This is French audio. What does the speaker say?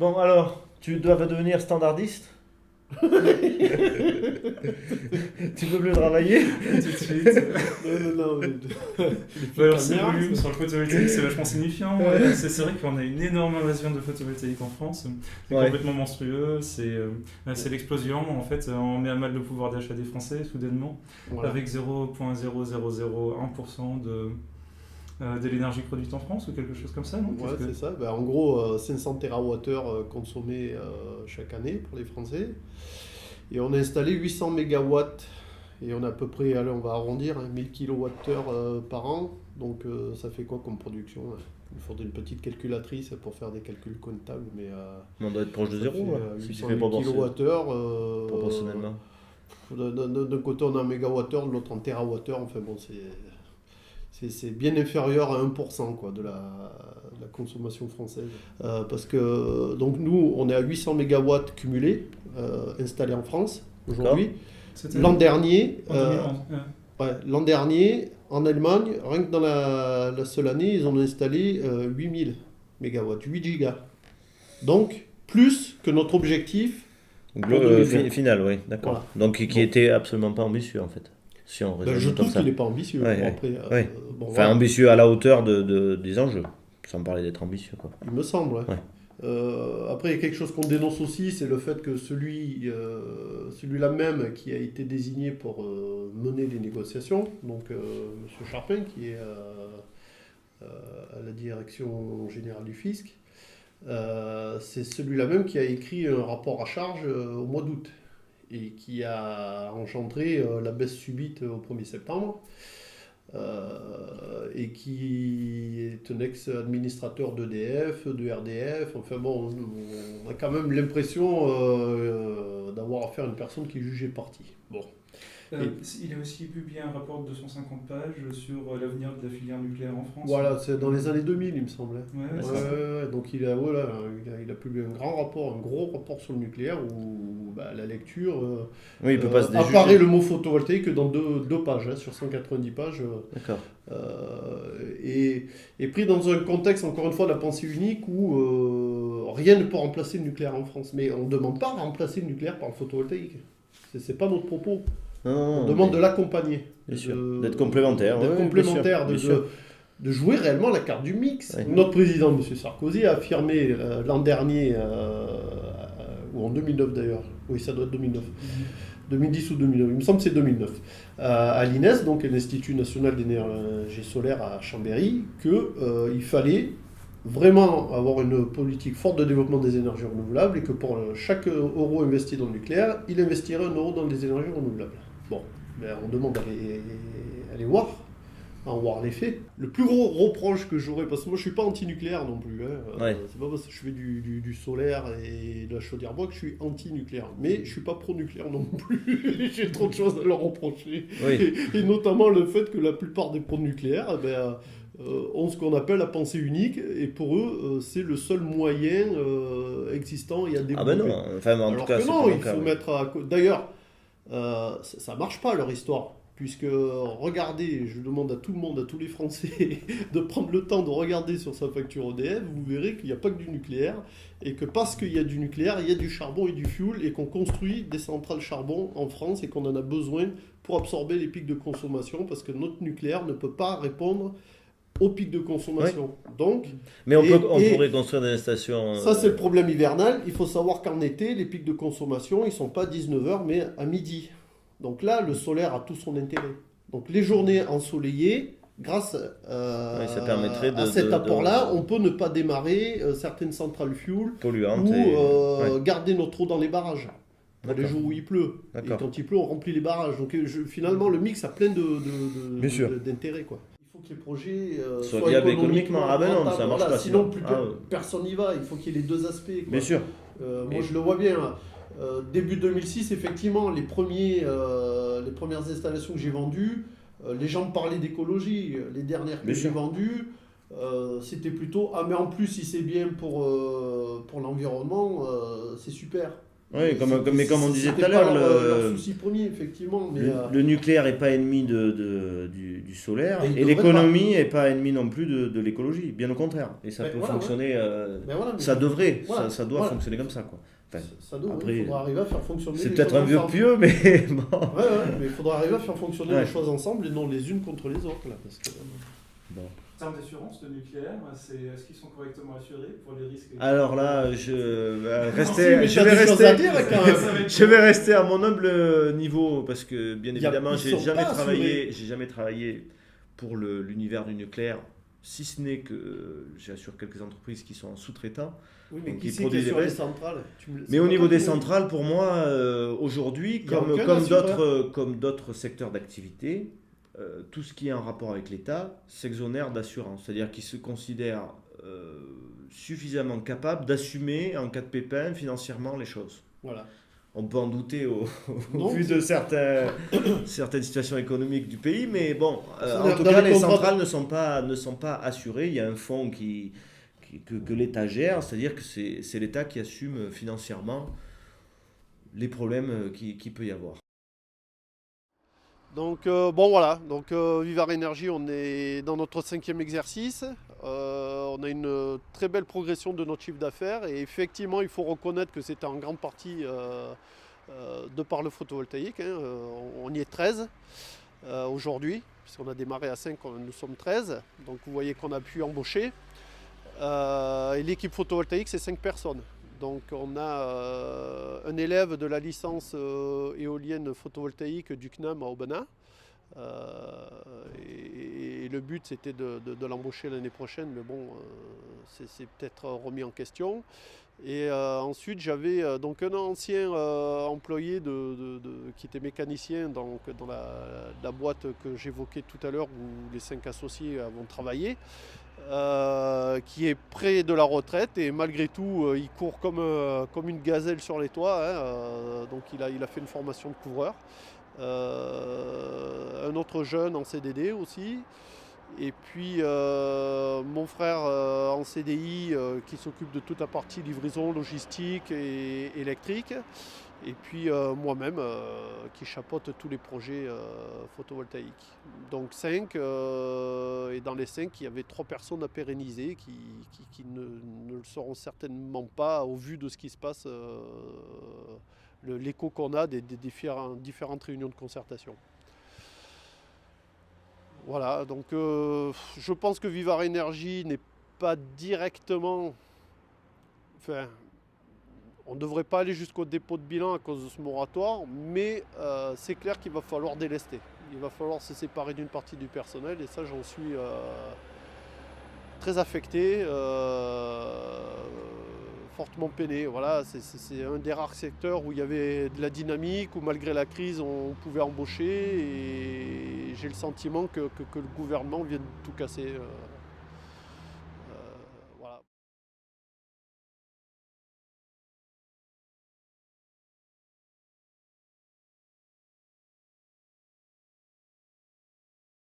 Bon, alors, tu dois devenir standardiste. Tu peux plus travailler. Tout de suite. Non, mais... Bah alors, c'est le caméra, volume ça. sur le photovoltaïque, c'est vachement signifiant. C'est vrai qu'on a une énorme invasion de photovoltaïque en France. C'est Ouais. complètement monstrueux. C'est l'explosion. En fait, on met à mal le pouvoir d'achat des Français, soudainement, Voilà. avec 0,0001% de l'énergie produite en France ou quelque chose comme ça, non? Ouais, Parce que- c'est ça. Ben, en gros, 500 TWh consommés chaque année pour les Français. Et on a installé 800 mégawatts. Et on a à peu près, allez, on va arrondir, 1000 kWh par an. Donc ça fait quoi comme production là? Il faudrait une petite calculatrice pour faire des calculs comptables. Mais On doit être proche de ça zéro, fait, là, si tu 800 fais 000 proportionnellement. kWh. Proportionnellement. D'un côté on a en mégawattheure, de l'autre en térawattheure. Enfin bon, c'est bien inférieur à 1% quoi, de la consommation française. Parce que donc nous, on est à 800 mégawatts cumulés installés en France aujourd'hui. C'était L'an dernier, en 2011. l'an dernier, en Allemagne, rien que dans la seule année, ils ont installé 8000 mégawatts, 8 gigas. Donc, plus que notre objectif. Pour 2020. Final, oui, d'accord. Voilà. Donc qui Bon. était absolument pas ambitieux en fait. Si on Ben, raisonne je comme trouve ça. qu'il n'est pas ambitieux. Ouais, Bon, ouais. après, Ouais. bon, Enfin, voilà. ambitieux à la hauteur des enjeux, sans parler d'être ambitieux, quoi. Il me semble. Ouais. Ouais. Après, il y a quelque chose qu'on dénonce aussi, c'est le fait que celui-là même qui a été désigné pour mener les négociations, donc M. Charpin, qui est à la direction générale du fisc, c'est celui-là même qui a écrit un rapport à charge au mois d'août et qui a engendré la baisse subite au 1er septembre. Et qui est un ex-administrateur d'EDF, de RDF. Enfin bon, on a quand même l'impression d'avoir affaire à une personne qui est jugée partie. Bon. Il a aussi publié un rapport de 250 pages sur l'avenir de la filière nucléaire en France. Voilà, c'est dans les années 2000, il me semble. Ouais, Ouais, c'est ça. ouais, donc il a publié un gros rapport sur le nucléaire où la lecture Oui, il peut pas se déjuger. apparaît le mot photovoltaïque dans deux pages, hein, sur 190 pages. D'accord. Et pris dans un contexte, encore une fois, de la pensée unique où rien ne peut remplacer le nucléaire en France. Mais on ne demande pas à remplacer le nucléaire par le photovoltaïque. C'est pas notre propos. On demande de l'accompagner. Bien sûr. D'être complémentaire. D'être ouais, complémentaire, bien sûr. de jouer réellement la carte du mix. Ouais. Notre président, M. Sarkozy, a affirmé l'an dernier, ou en 2009 d'ailleurs, oui ça doit être 2009, 2010 ou 2009, il me semble que c'est 2009, à l'INES, donc l'Institut National d'Énergie Solaire à Chambéry, qu'il fallait vraiment avoir une politique forte de développement des énergies renouvelables et que pour chaque euro investi dans le nucléaire, il investirait 1 euro dans les énergies renouvelables. Bon, ben on demande à les voir, à en voir les faits. Le plus gros reproche que j'aurais, parce que moi je suis pas anti-nucléaire non plus, hein, Ouais. c'est pas parce que je fais du solaire et de la chaudière bois que je suis anti-nucléaire, mais je suis pas pro-nucléaire non plus, j'ai trop de choses à leur reprocher, Oui. et notamment le fait que la plupart des pro-nucléaires, ont ce qu'on appelle la pensée unique, et pour eux, c'est le seul moyen existant et à Ah développer. ben non, enfin en Alors tout cas que c'est non, pas il mon cas. faut Ouais. mettre à... D'ailleurs, ça marche pas leur histoire, puisque regardez, je demande à tout le monde, à tous les Français, de prendre le temps de regarder sur sa facture EDF, vous verrez qu'il n'y a pas que du nucléaire, et que parce qu'il y a du nucléaire, il y a du charbon et du fioul, et qu'on construit des centrales charbon en France, et qu'on en a besoin pour absorber les pics de consommation, parce que notre nucléaire ne peut pas répondre aux pics de consommation. Donc, Mais on Et- pourrait construire des stations. ça, c'est le problème hivernal. Il faut savoir qu'en été, les pics de consommation, ils ne sont pas à 19h, mais à midi. Donc là, le solaire a tout son intérêt. Donc les journées ensoleillées, grâce ça permettrait à cet apport-là, on peut ne pas démarrer certaines centrales fuel polluantes. ou Ouais. garder notre eau dans les barrages. Pour les D'accord. jours où il pleut. Et D'accord. quand il pleut, on remplit les barrages. Donc finalement, le mix a plein Bien sûr. d'intérêts, quoi. Il faut que les projets Soient soient viables économiquement économiquement. Ah ben non, rentables. ça marche Voilà, pas sinon sinon. plus Ah, personne n'y va. Il faut qu'il y ait les deux aspects, quoi. bien sûr. Moi, Et- je le vois bien. Début 2006, effectivement, les premières installations que j'ai vendues, les gens me parlaient d'écologie. Les dernières que Bien j'ai sûr. vendues, c'était plutôt ah mais en plus si c'est bien pour l'environnement, c'est super. Oui, mais comme on disait tout C'était à l'heure, pas leur souci premier, effectivement. Mais, le nucléaire n'est pas ennemi du solaire Et il et devrait l'économie n'est pas ennemi non plus de l'écologie, bien au contraire. Et ça Mais peut voilà, fonctionner, mais voilà, mais ça devrait, voilà, ça doit voilà. fonctionner comme ça, quoi. Enfin, ça doit, après, il faudra arriver à faire fonctionner c'est les peut-être choses un vieux ensemble. pieux, mais bon. Ouais, mais il faudra arriver à faire fonctionner Ouais. les choses ensemble et non les unes contre les autres. Là, parce que, Bon. En termes d'assurance, le nucléaire, est-ce qu'ils sont correctement assurés pour les risques? Alors là, mais je t'as des choses à dire, quand même. je vais rester à mon humble niveau parce que bien Il y a- évidemment, ils sont pas assurés. j'ai jamais travaillé pour l'univers du nucléaire, si ce n'est que j'assure quelques entreprises qui sont en sous-traitants. Oui, mais Donc, qui ils c'est qui est produisent sur des les restes. centrales Mais C'est au pas niveau toi des qui me- centrales, pour moi, aujourd'hui, Il y a aucun assureur. comme d'autres secteurs d'activité, tout ce qui est en rapport avec l'État s'exonère d'assurance. C'est-à-dire qu'ils se considèrent suffisamment capables d'assumer, en cas de pépin, financièrement les choses. Voilà. On peut en douter au Non, vu c'est- de certaines situations économiques du pays, mais bon, Ça, en tout dans cas, les les contrats- centrales ne sont pas assurées. Il y a un fonds que l'État gère, c'est-à-dire que c'est l'État qui assume financièrement les problèmes qu'il peut y avoir. Donc bon voilà, donc Vivar Énergie, on est dans notre 5e exercice. On a une très belle progression de notre chiffre d'affaires et effectivement il faut reconnaître que c'était en grande partie de par le photovoltaïque. On y est 13 aujourd'hui, puisqu'on a démarré à 5, nous sommes 13. Donc vous voyez qu'on a pu embaucher. Et l'équipe photovoltaïque, c'est 5 personnes. Donc on a un élève de la licence éolienne photovoltaïque du CNAM à Aubenas. Et le but c'était de l'embaucher l'année prochaine, mais bon, c'est peut-être remis en question. Et ensuite j'avais donc un ancien employé qui était mécanicien dans la boîte que j'évoquais tout à l'heure où les 5 associés vont travailler. Qui est près de la retraite et malgré tout il court comme une gazelle sur les toits, donc il a fait une formation de couvreur. Un autre jeune en CDD aussi, et puis mon frère en CDI qui s'occupe de toute la partie livraison, logistique et électrique, et puis moi-même qui chapeaute tous les projets photovoltaïques. Donc 5, et dans les 5 il y avait 3 personnes à pérenniser qui ne le seront certainement pas au vu de ce qui se passe, l'écho qu'on a des différentes réunions de concertation. Voilà, donc je pense que Vivar Énergie n'est pas directement... Enfin, on ne devrait pas aller jusqu'au dépôt de bilan à cause de ce moratoire, mais c'est clair qu'il va falloir délester. Il va falloir se séparer d'une partie du personnel et ça j'en suis très affecté, fortement peiné. Voilà, c'est un des rares secteurs où il y avait de la dynamique, où malgré la crise on pouvait embaucher, et j'ai le sentiment que le gouvernement vient de tout casser.